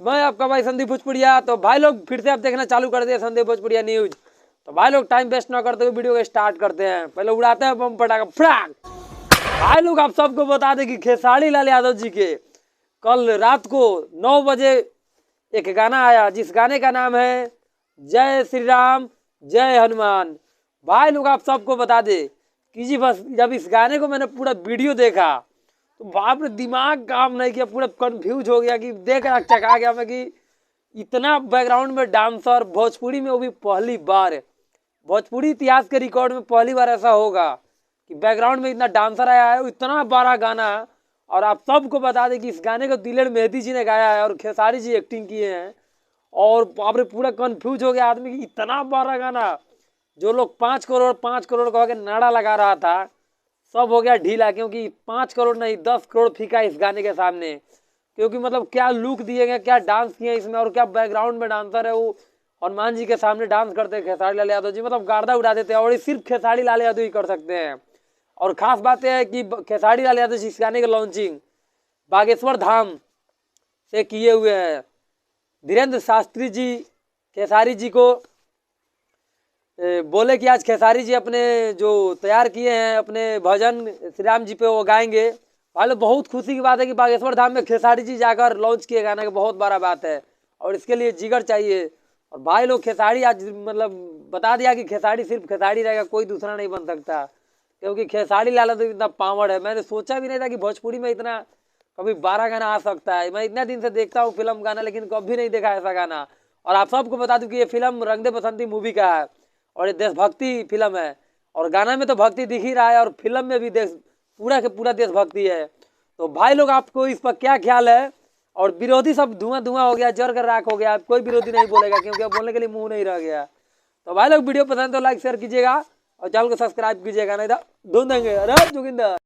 मैं आपका भाई संदीप भोजपुरिया। तो भाई लोग फिर से आप देखना चालू कर दिए संदीप भोजपुरिया न्यूज। तो भाई लोग टाइम वेस्ट ना करते हुए वीडियो को स्टार्ट करते हैं। पहले उड़ाते हैं बम पटाखा फ्राक। भाई लोग आप सबको बता दें कि खेसारी लाल यादव जी के कल रात को 9 बजे एक गाना आया, जिस गाने का नाम है जय श्री राम जय हनुमान। भाई लोग आप सबको बता दे कि जी बस जब इस गाने को मैंने पूरा वीडियो देखा तो बाप रे दिमाग काम नहीं किया, पूरा कंफ्यूज हो गया कि देख चका गया मैं कि इतना बैकग्राउंड में डांसर भोजपुरी में, वो भी पहली बार भोजपुरी इतिहास के रिकॉर्ड में पहली बार ऐसा होगा कि बैकग्राउंड में इतना डांसर आया है, इतना बड़ा गाना। और आप सबको बता दें कि इस गाने को दिलेर मेहदी जी ने गाया है और खेसारी जी एक्टिंग किए हैं। और बाप रे पूरा कंफ्यूज हो गया आदमी कि इतना बड़ा गाना, जो लोग 5 करोड़ कह के नारा लगा रहा था, सब हो गया ढीला, क्योंकि 5 करोड़ नहीं 10 करोड़ फीका इस गाने के सामने। क्योंकि मतलब क्या लुक दिए गए, क्या डांस किए इसमें, और क्या बैकग्राउंड में डांसर है वो हनुमान जी के सामने डांस करते हैं खेसारी लाल यादव जी, मतलब गार्दा उड़ा देते हैं। और ये सिर्फ खेसारी लाल यादव ही कर सकते हैं। और खास बात यह है कि खेसारी लाल यादव जी इस गाने की लॉन्चिंग बागेश्वर धाम से किए हुए हैं। धीरेन्द्र शास्त्री जी खेसारी जी को बोले कि आज खेसारी जी अपने जो तैयार किए हैं अपने भजन श्री राम जी पे वो गाएंगे। भाई लोग बहुत खुशी की बात है कि बागेश्वर धाम में खेसारी जी जाकर लॉन्च किए गाने की बहुत बड़ा बात है, और इसके लिए जिगर चाहिए। और भाई लोग खेसारी आज मतलब बता दिया कि खेसारी सिर्फ खेसारी रहेगा, कोई दूसरा नहीं बन सकता, क्योंकि खेसारी लाल तो इतना पावर है। मैंने सोचा भी नहीं था कि भोजपुरी में इतना कभी 12 गाना आ सकता है। मैं इतना दिन से देखता हूँ फिल्म गाना, लेकिन कभी नहीं देखा ऐसा गाना। और आप सबको बता दूं कि ये फिल्म रंग दे बसंती मूवी का है और ये देशभक्ति फिल्म है। और गाना में तो भक्ति दिख ही रहा है और फिल्म में भी देश पूरा के पूरा देशभक्ति है। तो भाई लोग आपको इस पर क्या ख्याल है? और विरोधी सब धुआं धुआं हो गया, जर कर राख हो गया, कोई विरोधी नहीं बोलेगा क्योंकि अब बोलने के लिए मुंह नहीं रह गया। तो भाई लोग वीडियो पसंद तो लाइक शेयर कीजिएगा और चैनल को सब्सक्राइब कीजिएगा, नहीं तो ढूंढ देंगे। अरे जोगिंदर।